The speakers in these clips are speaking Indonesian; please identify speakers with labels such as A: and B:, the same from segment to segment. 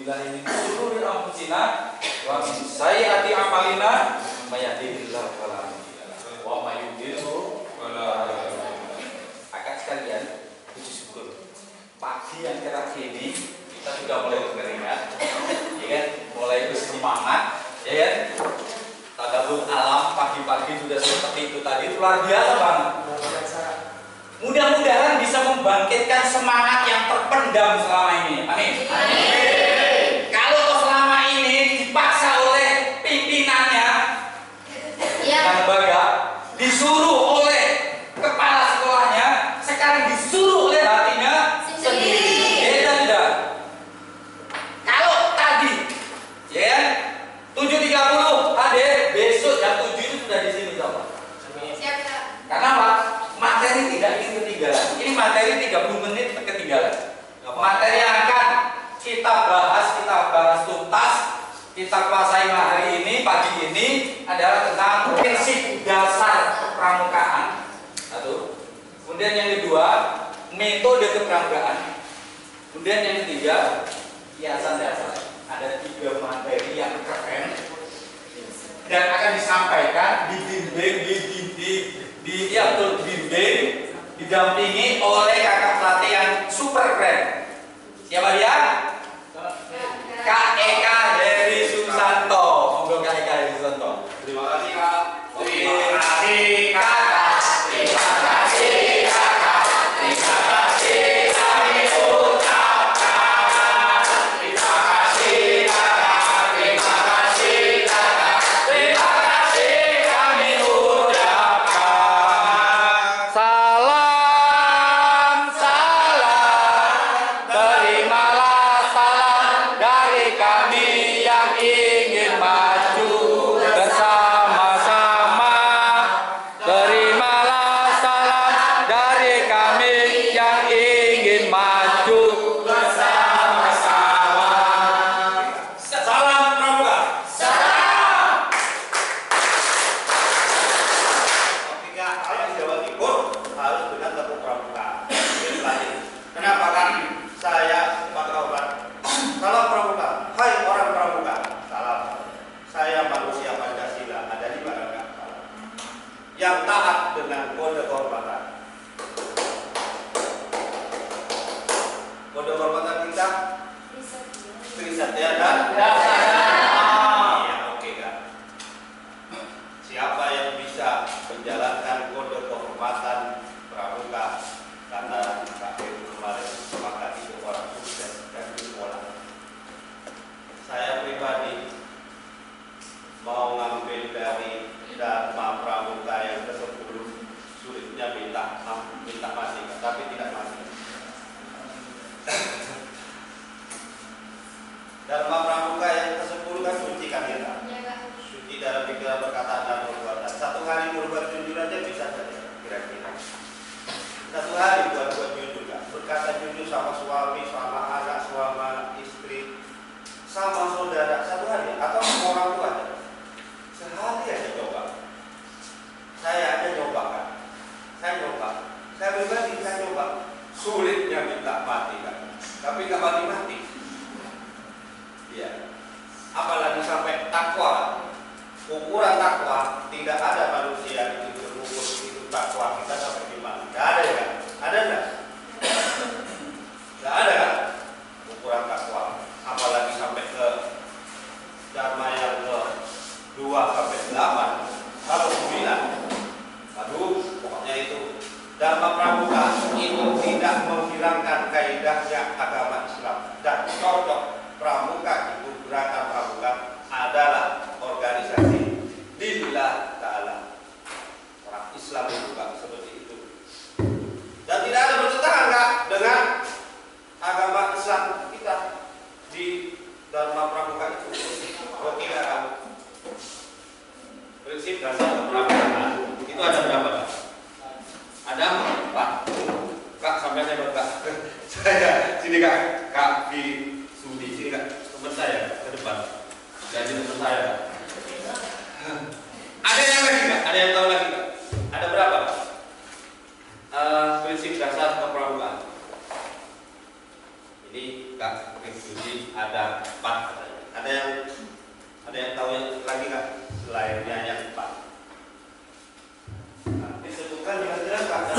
A: billahi min syururi anfusina wa min sayyiati a'malina may yahdihillahu fala mudilla lahu wa may yudlilhu fala hadiya lahu. Akan sekalian, puji syukur pagi yang cerah ini kita sudah mulai berkeringat, ya kan? Mulai bersemangat, ya kan? Tadabbur alam pagi-pagi sudah seperti itu tadi, luar biasa banget. Mudah-mudahan bisa membangkitkan semangat yang terpendam selama ini. Amin. Amin. Kalau selama ini dipaksa oleh pimpinannya, yang lembaga, disuruh oleh kepala sekolahnya, sekarang disuruh oleh hatinya sendiri. Beda tidak? Kalau tadi, ya, 7.30 hadir, besok jam 7 itu sudah di sini, coba. Siap, Kak. Karena apa? Materi tidak ingin ketinggalan. Ini materi 30 menit ketinggalan. Materi yang akan kita bahas tuntas, kita kuasai hari ini, pagi ini adalah tentang prinsip dasar kepramukaan. Satu. Kemudian yang kedua, metode kepramukaan. Kemudian yang ketiga, kiasan dasar. Ada 3 materi yang keren dan akan disampaikan dibimbing, didampingi oleh kakak pelatih yang super keren. Siapa dia? Kak Eka Heri Susanto. Monggo Kak Eka Heri Susanto.
B: Terima kasih Kak.
A: Terima kasih Kakak. Terima kasih Kakak. Terima kasih kami ucapkan. Terima kasih Kakak. Terima kasih Kakak. Terima kasih kami ucapkan. Salam, terimalah salam dari kami yang ingin maju bersama-sama. Terimalah salam dari kami yang ingin maju bersama-sama. Salam pramuka. Salam.
B: Ketika saya di Jawa Timur harus dengan tepuk pramuka. Kenapa kan? Saya Pak Kawan. Salam pramuka. Hai orang pramuka. Salam. Saya manusia Pancasila. Ada di mana Kak? Yang taat dengan kode kehormatan. Kode kehormatan kita Trisatya dan Iya, oke Kak. Siapa yang bisa menjalankan kode kehormatan pramuka kata Kak Heru kemarin, maka itu orang sukses dan di sekolah. Saya pribadi mau ngambil dari Dharma Pramuka yang ke-10, sulitnya minta mati, tapi tidak mati. Dharma Pramuka yang ke-10 kan suci kan ya Kak? Suci dalam pikiran, perkataan dan perbuatan. Satu hari berbuat jujur aja bisa saja kira-kira. Satu hari buat jujur Kak. Berkata jujur sama suami, sama anak, sama istri, sama saudara. Satu hari atau sama orang tua aja. Sehari aja coba. Saya aja coba Kak. Saya pribadi saya coba. Sulitnya minta mati Kak. Tapi nggak mati-mati. Iya. Apalagi sampai takwa. Ukuran takwa tidak ada manusia itu berukur itu takwa kita sampai di mana? Tidak ada ya? Ada nggak? Tidak ada kan? Ukuran takwa. Apalagi sampai ke Dharma yang ke 2 sampai 8 atau 9. Aduh, pokoknya itu Dharma Pramuka itu tidak menghilangkan kaidahnya agama Islam dan cocok. Pramuka itu gerakan pramuka adalah organisasi lillah ta'ala. Orang Islam itu Kak seperti itu. Dan tidak ada bertentangan Kak dengan agama Islam kita di Dharma Pramuka itu. Oh tidak Kak. Prinsip dasar kepramukaan itu ada berapa Kak? Ada 4. Kak sampai saya Kak. Saya sini Kak. Kak di Sudi sini Kak. Teman saya ke depan. Jadi teman saya Kak. Ada yang lagi Kak? Ada yang tahu lagi Kak? Ada berapa? Prinsip dasar kepramukaan. Ini Kak Rifudi ada 4 katanya. Ada yang tahu yang lagi Kak selainnya yang 4? Nah, disebutkan kira-kira Kak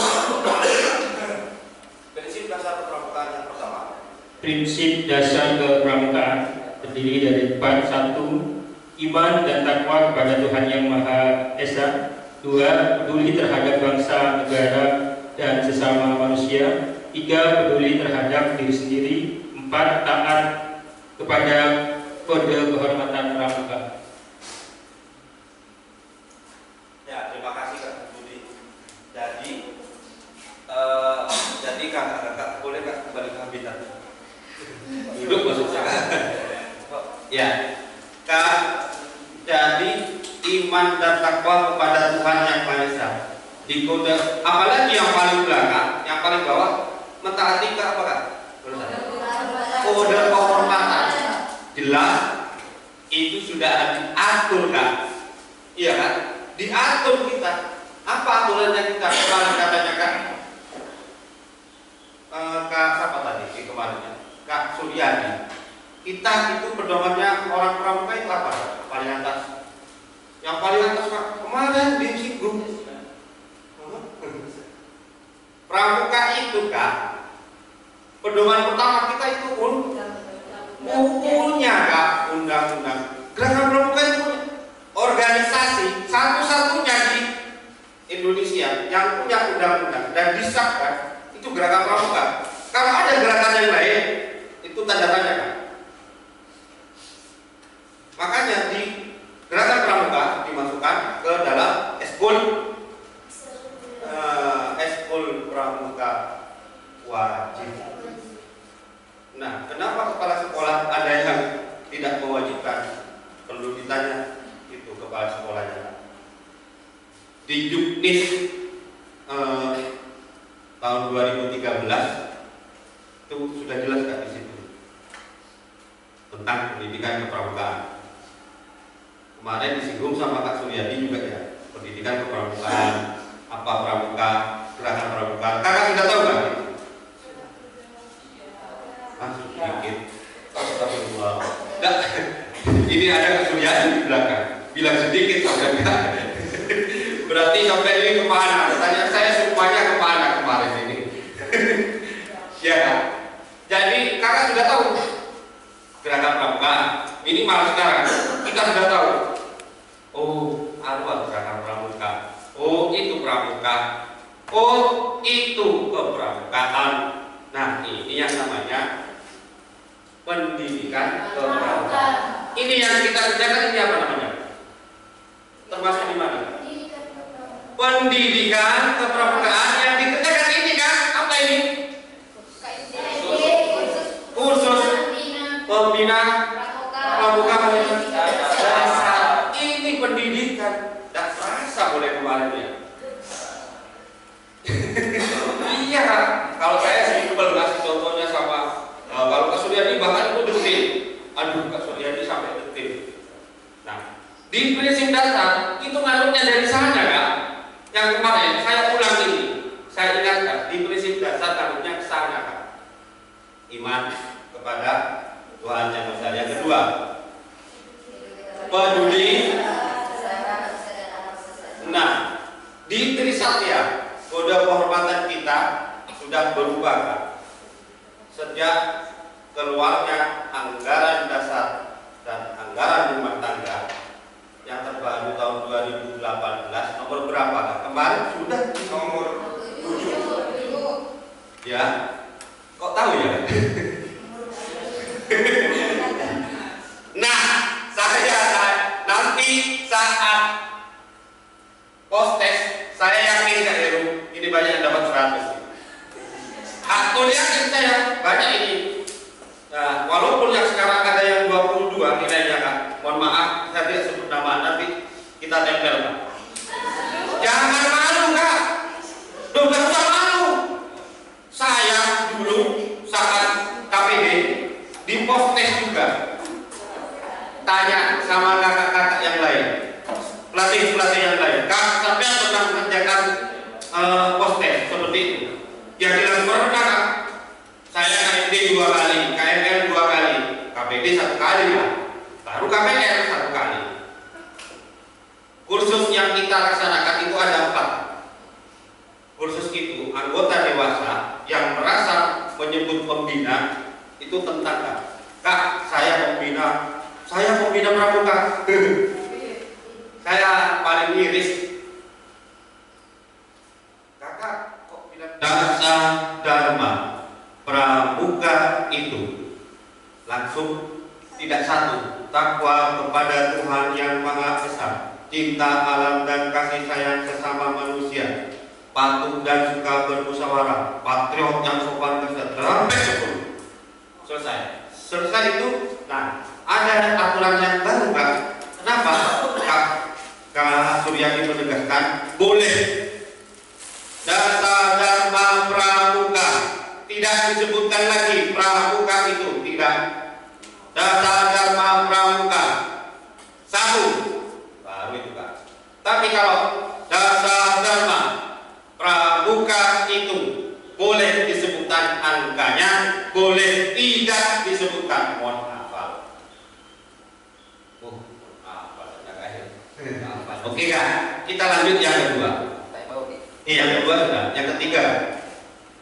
B: prinsip dasar kepramukaan yang pertama.
C: Prinsip dasar kepramukaan terdiri dari 4. 1. Iman dan takwa kepada Tuhan Yang Maha Esa. 2. Peduli terhadap bangsa, negara, dan sesama manusia. 3. Peduli terhadap diri sendiri. 4. Taat kepada kode kehormatan pramuka.
B: Ya, terima kasih Kak Budi. Jadi Kak boleh Kak kembali ke habitat. Duduk maksudnya. Ya, Kak. Jadi iman dan takwa kepada Tuhan Yang Maha Esa. Di kode, apalagi yang paling belakang, yang paling bawah, mentaati ke apa Kak? Kode kehormatan. Jelas itu sudah diatur Kak. Iya kan? Diatur kita. Apa aturannya kita? Kemarin katanya Kak siapa tadi kemarinnya? Kak Suryadi. Kita itu pedomannya orang pramuka itu apa? Paling atas. Yang paling atas Kak kemarin disinggung. Pramuka itu Kak, pedoman pertama kita itu punya Kak undang-undang. Gerakan pramuka itu organisasi satu-satunya di Indonesia yang punya undang-undang dan disahkan itu gerakan pramuka. Kalau ada gerakan yang lain itu tanda tanya Kak. Makanya di gerakan pramuka dimasukkan ke dalam eskul pramuka wajib. Nah, kenapa kepala sekolah ada yang tidak mewajibkan? Perlu ditanya itu kepala sekolahnya. Di Juknis tahun 2013 itu sudah jelas Kak di situ tentang pendidikan kepramukaan. Kemarin disinggung sama Kak Suryadi juga ya, pendidikan kepramukaan, apa pramuka, gerakan pramuka. Kakak sudah tahu kan? Sedikit. Astagfirullah. Nah, ini ada Kak Suryadi di belakang. Bilang sedikit sudah enggak. Berarti sampai ini kemana? Tanya saya semuanya kemana kemarin ini? Ya Kak. Jadi kakak sudah tahu gerakan pramuka. Minimal sekarang kita sudah tahu. Oh, apa gerakan pramuka? Oh, itu pramuka. Oh, itu kepramukaan. Nah, ini yang namanya pendidikan kepramukaan. Ini yang kita kerjakan ini apa namanya? Termasuk di mana? Pendidikan kepramukaan yang dikerjakan ini kan? Apa ini? Kursus pembina pramuka. Ini pendidikan. Tak terasa boleh kemarin ya. Iya Kak. Kalau saya sih belum kasih contohnya sama kalau Kak Suryadi bahkan itu detil. Aduh Kak Suryadi sampai detil. Nah, di prinsip dasar itu nganutnya dari sana Kak. Yang kemarin saya ulang ini, saya ingatkan di prinsip dasar nganutnya ke sana Kak. Iman kepada Tuhan Yang Maha Esa. Yang kedua, peduli. Nah, di Trisatya kode kehormatan kita sudah berubah Kak. Sejak keluarnya anggaran dasar dan anggaran rumah tangga yang terbaru tahun 2018 nomor berapa Kak? Kemarin sudah nomor 7. Ya, kok tahu ya? Nah, saya nanti saat post test saya yakin Kak Heru ini banyak yang dapat 100. Aku yakin saya banyak ini. Nah, walaupun yang sekarang ada yang 22 nilainya Kak. Mohon maaf, saya tidak sebut nama, nanti kita tempel Kak. Jangan malu Kak. Duh, gak usah malu. Saya dulu saat KPD di post test juga tanya sama kakak-kakak yang lain, pelatih-pelatih yang lain, Kak, sampai pernah mengerjakan post test seperti itu? Yang bilang pernah Kak. Saya KMD 2 kali. KWT 1 kali ya, baru KPR 1 kali. Kursus yang kita laksanakan itu ada 4. Kursus itu anggota dewasa yang merasa menyebut pembina itu tentang Kak, saya pembina pramuka. Saya paling iris. Kakak kok bilang dasa dharma pramuka itu langsung tidak satu, takwa kepada Tuhan yang Maha Esa, cinta alam dan kasih sayang sesama manusia, patuh dan suka bermusyawarah, patriot yang sopan kesejahteraan, sampai 10. Selesai itu, nah ada aturan yang baru Kak. Kenapa Kak Suryani menegaskan boleh dasa dharma pramuka, tidak disebutkan lagi pramuka itu, tidak. Dasa dharma pramuka 1 baru itu Kak. Tapi kalau dasa dharma pramuka itu boleh disebutkan angkanya, boleh tidak disebutkan. Mohon hafal. Oke Kak, kita lanjut yang kedua. Yang kedua sudah. Yang ketiga,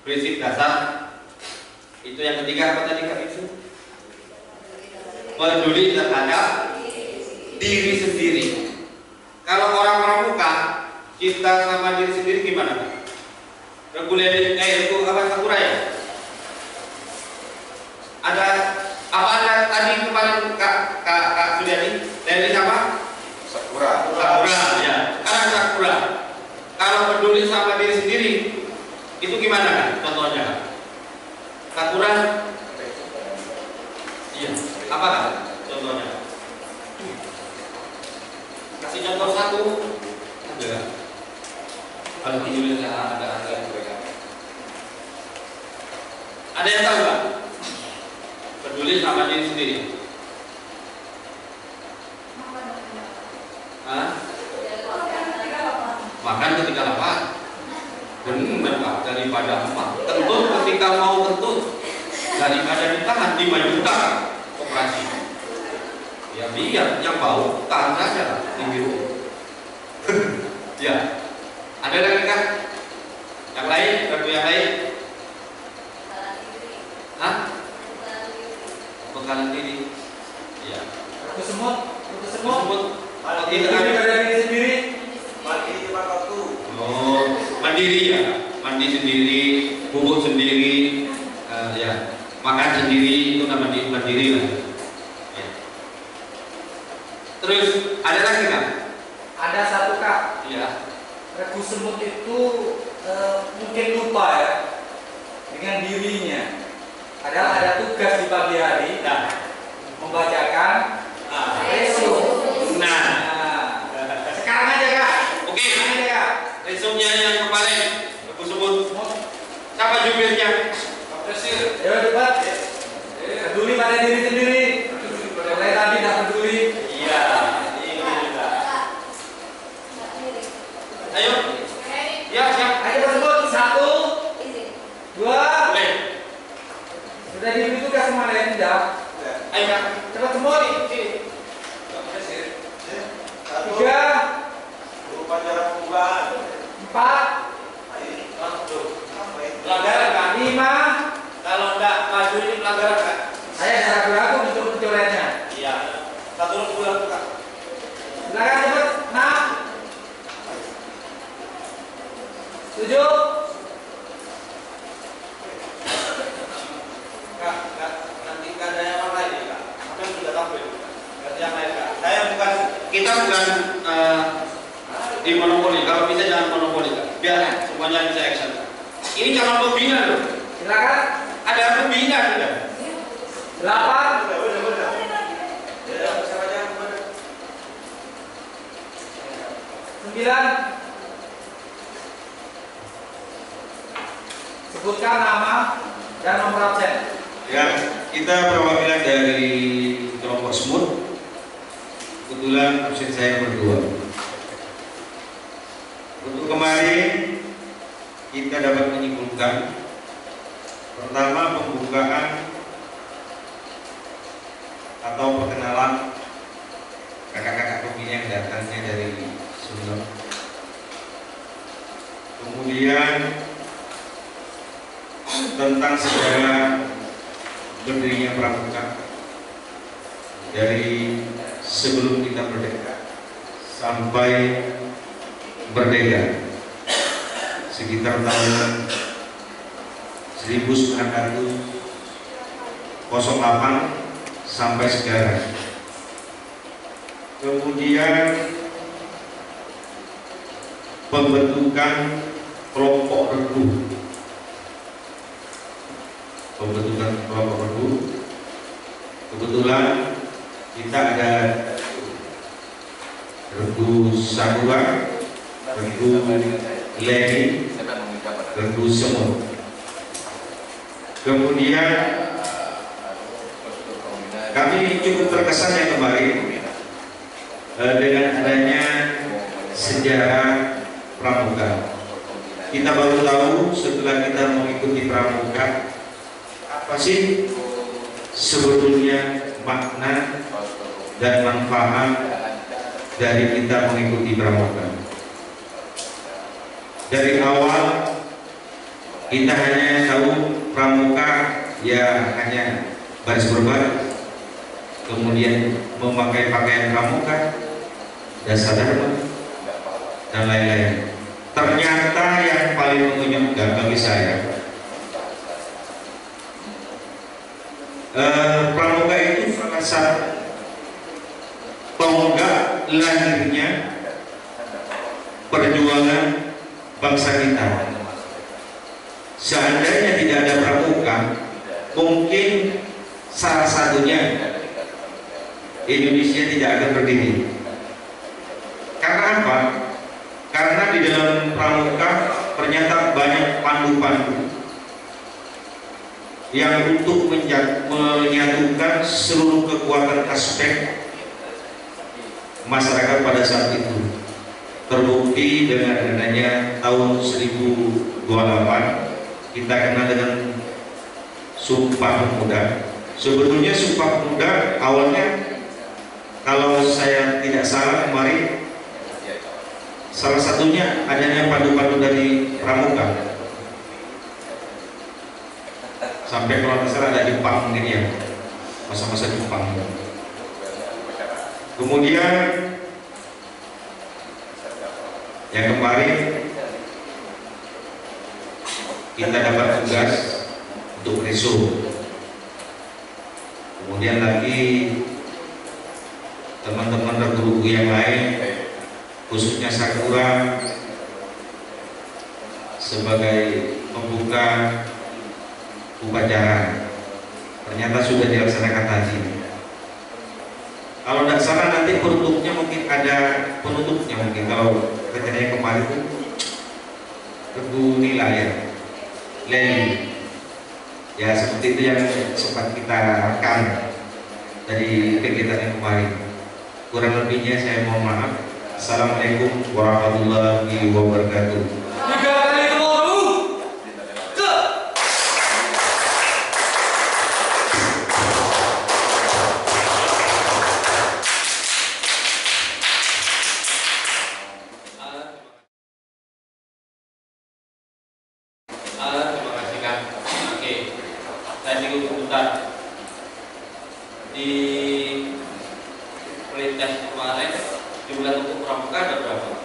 B: prinsip dasar. Itu yang ketiga apa tadi Kak itu? Peduli terhadap diri sendiri. Kalau orang pramuka cinta sama diri sendiri gimana Kak? Regulasi itu apa Sakura ya? Ada apa ada tadi kemarin Kak Suryani dari siapa? Sakura ya. Sekarang Sakura. Kalau peduli sama diri sendiri itu gimana Kak? Contohnya Kak? Sakura. Iya. Apa Kak? Contohnya. Kasih contoh 1. Ada. Kalau tidurnya ada yang mereka. Ada yang tahu Kak? Peduli sama diri sendiri. Makan ketika lapar. Benar Pak, daripada kentut ketika mau kentut, daripada ditahan 5 juta operasi. Ya biar yang bau tahan saja di biru. Ya. Ada lagi Kak? Yang lain? Kartu yang lain? Hah? Bekalan diri. Iya. Kartu semut. Mandiri pada diri sendiri. Mandiri pada waktu. Oh, mandiri ya. Mandi sendiri, bubuk sendiri, ya. Makan sendiri itu namanya mandiri lah. Ya. Terus ada lagi Kak? Ada 1 Kak. Iya. Regu semut itu mungkin lupa ya dengan dirinya. Padahal ada tugas di pagi hari membacakan resume. Nah, sekarang aja Kak. Oke. Resumenya yang kemarin regu semut. Siapa jubirnya? Ya debat. Peduli pada diri sendiri. Mulai tadi tidak peduli. Iya. Ayo. Ya, siap. Ayo sebut 1, 2. Boleh. Sudah diberi tugas kemarin, tidak? Ayo, Kak. Cepat semua nih. 3. Upacara pembukaan. 4. Pelanggaran Kak. 5. Kalau enggak maju ini pelanggaran Kak. Saya ragu-ragu untuk mencoretnya. Iya. 1 bulan Kak. Silakan cepat. 6. 7. Kak, nanti nggak ada yang lain ya Kak? Apa yang sudah tampil? Ganti yang lain Kak. Kita bukan di monopoli. Kalau bisa jangan monopoli Kak. Biar semuanya bisa action. Ini calon pembina loh. Silakan. Ada pembina sudah. 8. Ya, siapa aja? 9. Sebutkan nama dan nomor absen. Ya, kita perwakilan dari kelompok semut. Kebetulan absen saya berdua. Untuk kemarin kita dapat menyimpulkan pertama pembukaan
D: atau perkenalan kakak-kakak pembina yang datangnya dari Sumber. Kemudian tentang sejarah berdirinya Pramuka dari sebelum kita merdeka sampai merdeka sekitar tahun 1908 sampai sekarang. Kemudian pembentukan kelompok regu. Kebetulan kita ada regu Sakura, regu Leni, regu Semut. Kemudian kami cukup terkesan yang kemarin dengan adanya sejarah Pramuka. Kita baru tahu setelah kita mengikuti Pramuka apa sih sebetulnya makna dan manfaat dari kita mengikuti Pramuka. Dari awal kita hanya tahu Pramuka ya hanya baris berbaris, kemudian memakai pakaian Pramuka, dasa dharma, dan lain-lain. Ternyata yang paling mengunyahkan bagi saya, Pramuka itu salah satu tonggak lahirnya perjuangan bangsa kita. Seandainya tidak ada Pramuka, mungkin salah satunya Indonesia tidak akan berdiri. Karena apa? Karena di dalam Pramuka ternyata banyak pandu-pandu yang untuk menyatukan seluruh kekuatan aspek masyarakat pada saat itu. Terbukti dengan adanya tahun 1028 kita kenal dengan Sumpah Pemuda. Sebetulnya Sumpah Pemuda awalnya, kalau saya tidak salah kemarin, salah satunya adanya pandu-pandu dari Pramuka. Sampai kalau tidak salah ada Jepang mungkin ya, masa-masa Jepang. Kemudian yang kemarin kita dapat tugas untuk resu. Kemudian lagi teman-teman guru yang lain, khususnya Sakura, sebagai pembuka upacara, ternyata sudah dilaksanakan tadi. Kalau tidak salah nanti penutupnya mungkin ada penutupnya mungkin, kalau rencananya kemarin itu regu nilai ya, Leni. Ya seperti itu yang sempat kita rekam dari kegiatan yang kemarin. Kurang lebihnya saya mohon maaf. Assalamualaikum warahmatullahi wabarakatuh.
A: Tiga kali gemuruh. Ke.
C: Terima kasih Kang. Oke, saya singgung sebentar. Di Pelitas kemarin jumlah untuk Pramuka ada berapa?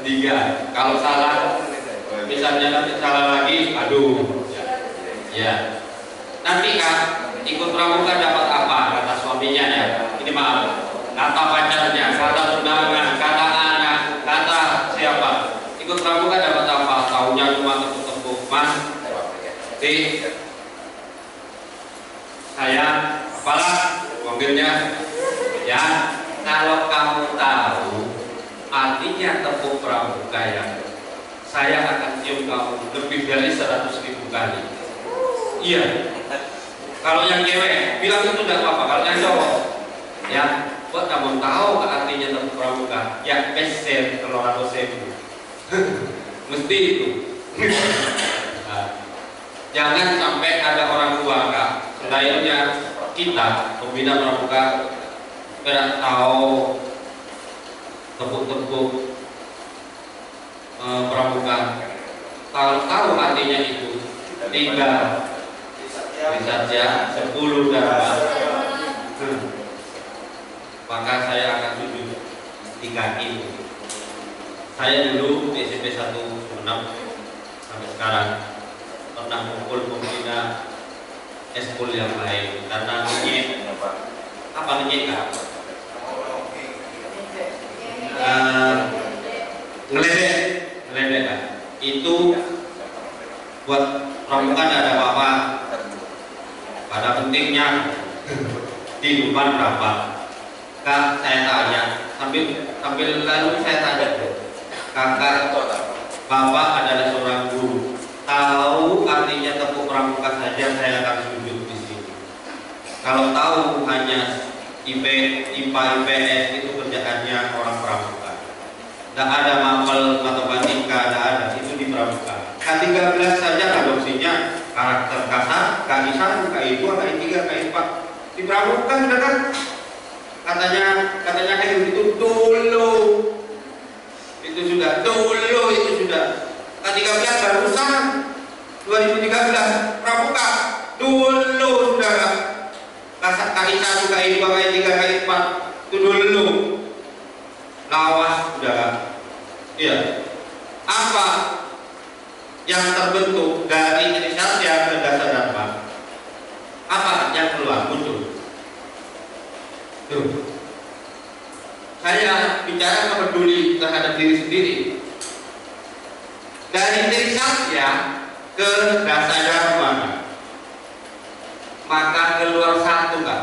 C: Tiga. Kalau salah, misalnya nanti salah lagi, aduh. Ya. Nanti Kak, ikut Pramuka dapat apa? Kata suaminya ya. Ini maaf. Kata pacarnya, kata tunangan, kata anak, kata siapa? Ikut Pramuka dapat apa? Taunya cuma tepuk-tepuk, Mas. Saya apalah mobilnya ya. Kalau kamu tahu artinya tepuk Pramuka ya, saya akan cium kamu lebih dari 100.000 kali. Iya. Kalau yang cewek bilang itu tidak apa-apa. Kalau yang cowok ya, buat kamu tahu artinya tepuk Pramuka ya, peser kalau 100.000 mesti itu.
E: Nah, jangan sampai ada orang tua Kak, selainnya kita pembina pramuka tahu tepuk-tepuk pramuka, kalau tahu artinya itu 3 Trisatya 10 Dharma, maka saya akan sujud di kaki. Saya dulu di SMP 1 Sumeneb sampai sekarang pernah mukul pembina eskul yang lain karena ngenyek. Apa ngenyek Kak? Ngeledek Kak. Itu buat pramuka tidak ada apa-apa. Pada pentingnya kehidupan berapa? Kak, saya tanya sambil lalu saya tanya, Kakak, Bapak adalah seorang guru, tahu artinya tepuk pramuka saja saya akan sujud di sini. Kalau tahu hanya IPA, IPS itu kerjaannya orang pramuka. Tidak ada mapel matematika, tidak ada, itu di pramuka. K13 saja adopsinya karakter kasar, K1, K2, K3, K4 di pramuka sudah kan? Katanya kayak itu dulu. Itu sudah dulu, itu sudah K13 barusan 2013 pramuka dulu sudah kasar K1, K2, K3, K4 itu dulu. Lawas sudah. Iya. Apa yang terbentuk dari Trisatya ke Dasar Dharma? Apa yang keluar muncul? Tuh. Saya bicara peduli terhadap diri sendiri. Dari Trisatya ke Dasar Dharma, maka keluar satu Kak.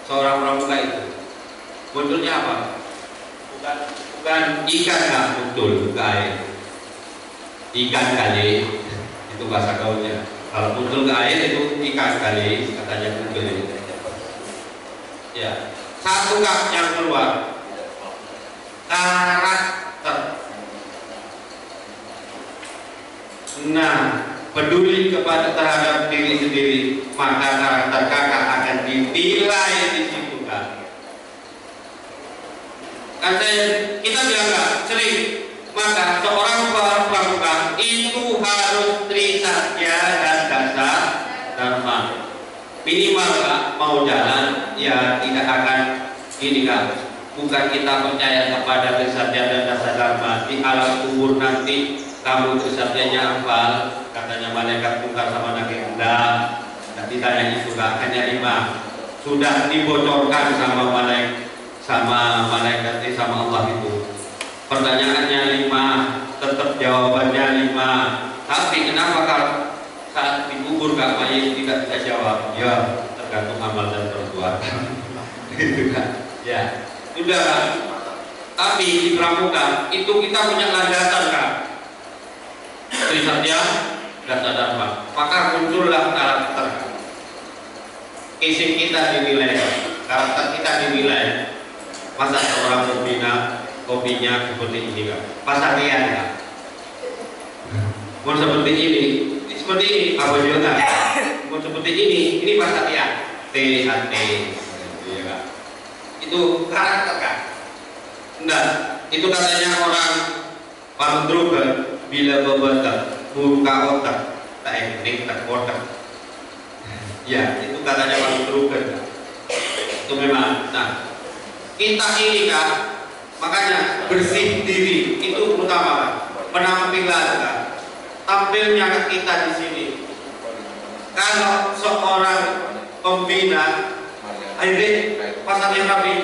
E: Seorang pramuka itu munculnya apa? Bukan ikan Kak, betul ke air. Ikan kali itu bahasa gaulnya. Kalau muncul ke air itu ikan kali, katanya muncul itu. Ya, satu Kak yang keluar karakter. Nah, peduli kepada terhadap diri sendiri, maka karakter Kakak akan dinilai di situ Kak. Kan kita bilang Kak, sering, maka seorang pramuka itu harus Trisatya dan Dasar Dharma. Minimal Kak, mau jalan ya tidak akan ini Kak. Bukan kita percaya kepada Trisatya dan Dasar Dharma. Di alam kubur nanti kamu Trisatyanya hafal, katanya malaikat Munkar sama Nakir. Enggak, ditanya itu Kak, hanya 5. Sudah dibocorkan sama malaikat sama Allah itu. Pertanyaannya 5, tetap jawabannya 5. Tapi kenapa kalau saat dikubur Kak mayit tidak bisa jawab? Ya, tergantung amal dan perbuatan. Gitu kan? Ya, sudah Kak. Tapi di pramuka itu kita punya landasan Kak. Trisatya, Dasar Dharma. Maka muncullah karakter. Casing kita dinilai, karakter kita dinilai. Masa seorang pembina kopinya seperti ini Kak? Pasarian Kak. Mau seperti ini apa juga? Mau seperti ini pasarian. THT, ya Kak. Itu karakter Kak. Enggak, itu katanya orang Pamdruga bila bebatak buka otak tak enik tak otak. Ya, itu katanya Pamdruga. Itu memang. Nah, kita ini Kak, makanya bersih diri itu utama. Penampilan Kak, tampilnya kita di sini. Kalau seorang pembina, akhirnya pasarnya rapi,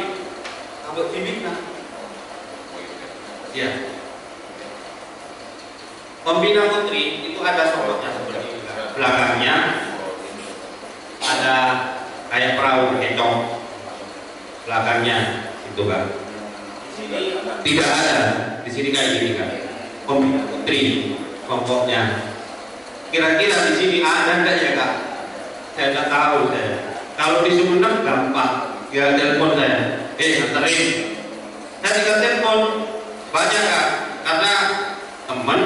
E: ambek pembina. Ya, pembina putri itu ada sosoknya seperti ini. Belakangnya ada kayak perahu kencong. Belakangnya itu Kak. Tidak ada di sini kayak gini Kak. Pembina putri kelompoknya. Kira-kira di sini ada enggak ya Kak? Saya tidak tahu saya. Kalau di Sumeneb gampang, ya telepon saya. Anterin. Saya tinggal telepon banyak Kak, karena teman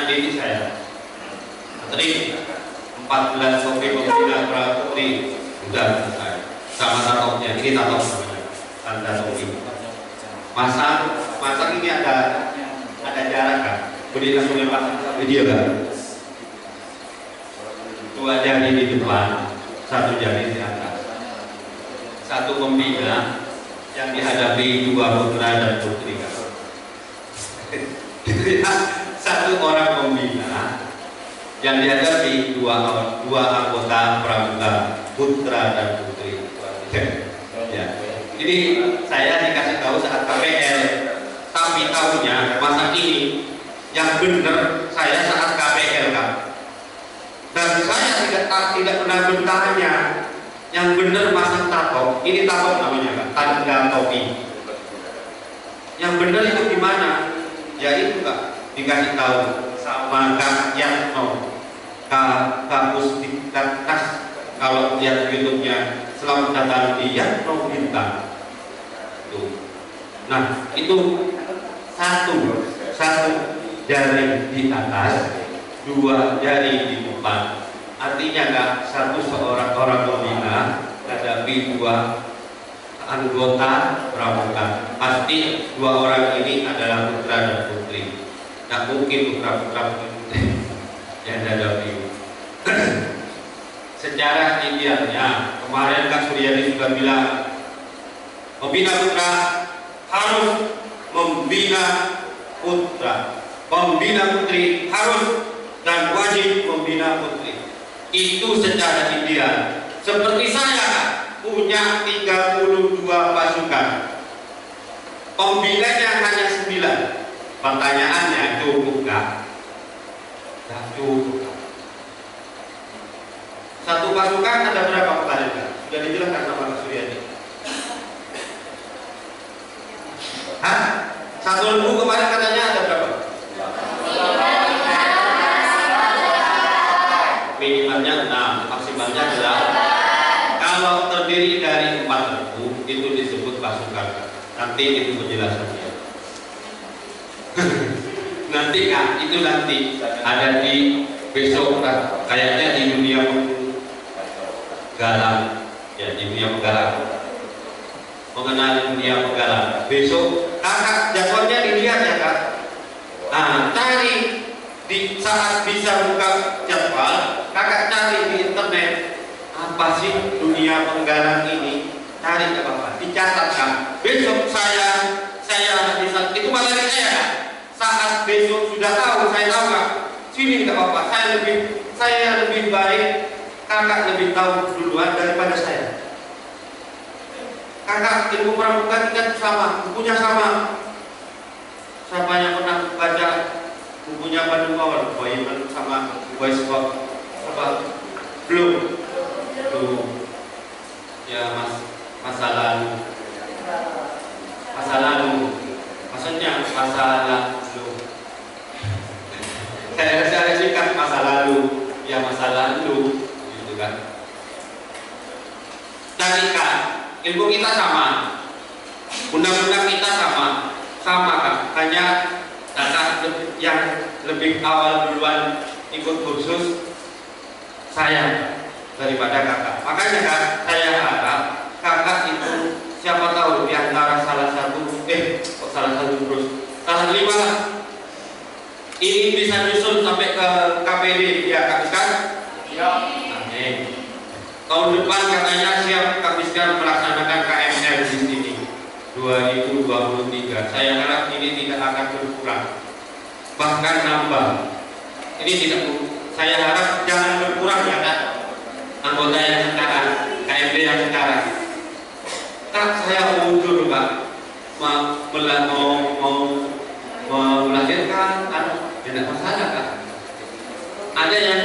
E: anak didik saya. Tadi 14 kopi pembina putri udah selesai. Sama tatoknya, ini tatok namanya, tanda topi. Masak ini ada jarak kan? Beri langsung lewat video kan? 2 jari di depan, 1 jari di atas. 1 pembina yang dihadapi 2 putra dan putri kan? Satu orang pembina yang dihadapi dua anggota pramuka putra dan putri. Ya. Jadi saya dikasih tahu saat KPL, tapi tahunya masa ini yang benar saya saat KPL kan. Dan saya tidak pernah bertanya yang benar masang tato. Ini tato namanya kan, tanda topi. Yang benar itu gimana? Ya itu Kak, dikasih tahu sama Kak Yatno, Kak Pusdiknas, kalau lihat YouTube-nya selamat datang di Yatno Bintang. Tuh. Nah itu satu jari di atas, 2 jari di depan. Artinya Kak, seorang pembina hadapi 2 anggota pramuka. Pasti 2 orang ini adalah putra dan putri. Tak mungkin putra putri yang dihadapi. Secara idealnya, kemarin Kak Suryadi juga bilang, pembina putra harus membina putra, pembina putri harus dan wajib membina putri. Itu secara ideal. Seperti saya Kak, punya 32 pasukan, pembinanya hanya 9. Pertanyaannya, cukup Kak? Tidak cukup Kak. 1 pasukan ada berapa kemarin Kak? Sudah dijelaskan sama Kak Suryadi. Hah? 1 lembu kemarin katanya ada berapa? Minimalnya 6, maksimalnya 8. Kalau terdiri dari 4 lembu itu disebut pasukan. Nanti itu penjelasannya. Nanti Kak, itu nanti ada di besok Kak. Kayaknya di dunia galang, ya di dunia pegalang, mengenal dunia pegalang. Besok Kakak jadwalnya dilihat ya Kak. Nah, cari di saat bisa buka jadwal, Kakak cari di internet apa sih dunia penggalang ini. Cari apa-apa, dicatat Kak. Besok saya bisa, itu materi saya Kak. Saat besok sudah tahu, saya tahu Kak. Sini nggak apa-apa, saya lebih baik. Kakak lebih tahu duluan daripada saya. Kakak ilmu pramuka kita sama, bukunya sama. Siapa yang pernah baca bukunya Bandung Awal, Boyman sama Boys Walk? Apa? Belum. Ya masa lalu. Maksudnya masa lalu. Saya singkat masa lalu. Ya masa lalu. Kan? Dari Kak, ilmu kita sama, undang-undang kita sama Kak. Hanya Kakak yang lebih awal duluan ikut kursus saya daripada Kakak. Makanya Kak, saya harap Kakak itu siapa tahu di antara salah satu salah 5 lah. Ini bisa nyusul sampai ke KPD ya Kak Miskan? Ya. Tahun depan katanya siap Kak Miskan melaksanakan KML di sini 2023. Saya harap ini tidak akan berkurang, bahkan nambah. Ini tidak, saya harap jangan berkurang ya Kak. Anggota yang sekarang, KMD yang sekarang. Kak, saya mundur Kak, mau melahirkan, tidak masalah Kak. Ada yang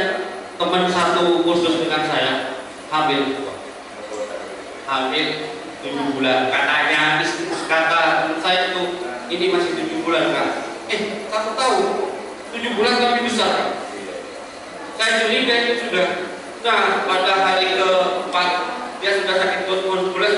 E: teman satu kursus dengan saya hamil 7 bulan, katanya kata saya itu ini masih 7 bulan Kak. Aku tahu 7 bulan tapi besar Kak. Saya curiga itu sudah. Nah, pada hari ke-4 dia sudah sakit tuberkulos.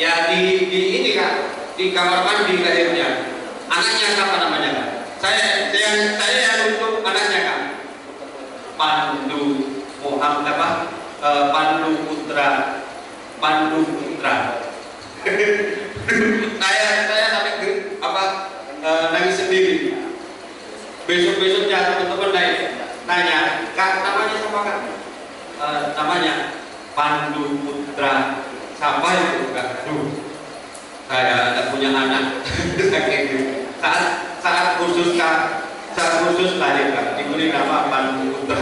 E: Ya di ini Kak, di kamar mandi lahirnya. Anaknya siapa namanya Kak? Saya untuk anaknya Kak. Pandu Muhammad apa? Pandu Putra. saya sampai nangis sendiri. Besoknya teman-teman nanya, Kak namanya siapa Kak? Namanya Pandu Putra. Siapa itu Kak? Saya tidak punya anak. saat khusus Kak, saat khusus lahir Kak, diberi nama Pandu Putra.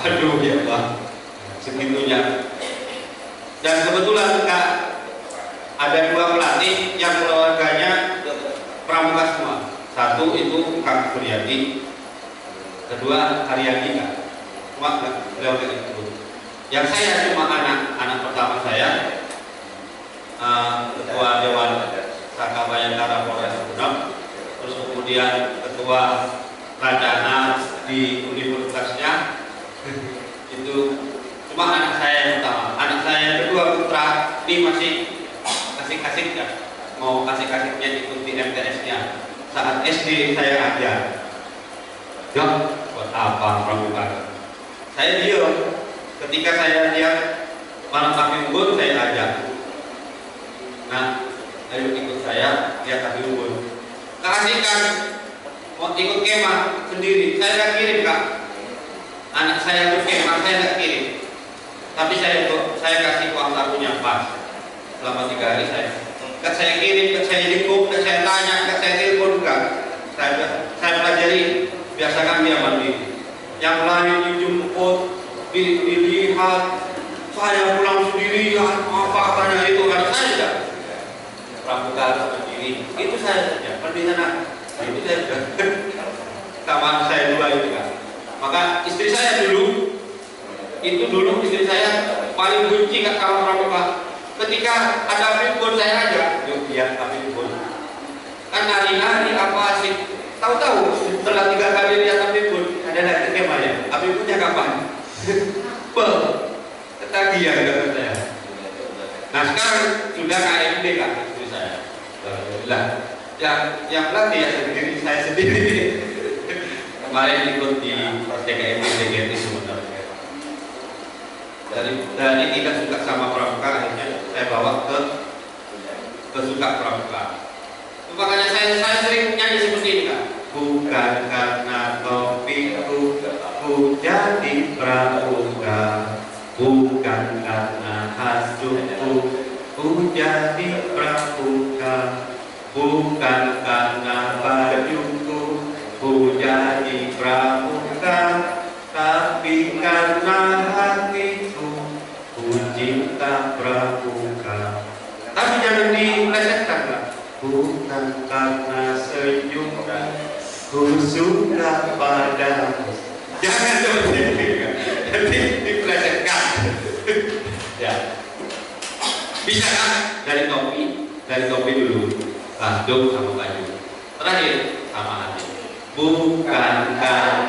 E: Aduh ya Allah, segitunya. Dan kebetulan Kak, ada 2 pelatih yang keluarganya pramuka semua. Satu itu Kak Suryadi, kedua Haryadi Kak. Cuma beliau itu. Yang saya cuma anak pertama saya, ketua Dewan Saka Bayangkara Polres Sumedang, terus kemudian ketua Rajana di universitasnya. Itu cuma anak saya yang pertama. Anak saya yang kedua Putra ini masih kasih-kasih ya, mau kasih-kasihnya ikut di MTS-nya. Saat SD saya ajar, ya buat apa pramuka? Saya diam. Ketika saya lihat malam kaki unggun, saya ajak. Nah, ayo ikut saya lihat kaki unggun. Keasikan mau ikut kemah sendiri. Saya nggak kirim Kak. Anak saya ikut kemah, saya nggak kirim. Tapi saya kasih uang sakunya pas. Selama 3 hari saya kirim, saya jemput, saya tanya, saya telepon enggak. Saya pelajari, biasakan dia mandiri. Yang lain dijemput, dilihat, saya pulang sendiri, apa katanya itu ada saya tidak. Pramuka sendiri, itu saya saja. Pergi sana, itu saya sudah. Sama saya 2 itu kan. Maka istri saya dulu istri saya paling benci Kak sama pramuka. Ketika ada api saya ajak, yuk lihat api kan hari-hari apa sih, tahu-tahu setelah 3 kali lihat api ada lagi kemahnya. Api kapan? Ketagihan kata saya. Nah sekarang sudah KMD Kak istri saya. Alhamdulillah. Yang pelatih ya saya sendiri. Kemarin ikut di DKMD DGT Sumedang. Dari tidak suka sama pramuka, akhirnya saya bawa ke suka pramuka. Makanya saya sering nyanyi seperti ini Kak. Bukan karena topiku ku jadi pramuka, bukan karena hasutku ku jadi pramuka, bukan karena bajuku ku jadi pramuka, tapi karena hatiku ku cinta pramuka. Tapi jangan dipelesetkan Kak. Bukan karena senyummu ku suka padamu. Jangan seperti itu Kak. Nanti dipelesetkan. Ya. Bisa kan? Dari topi dulu. Kandung sama baju. Terakhir sama hati. Bukan karena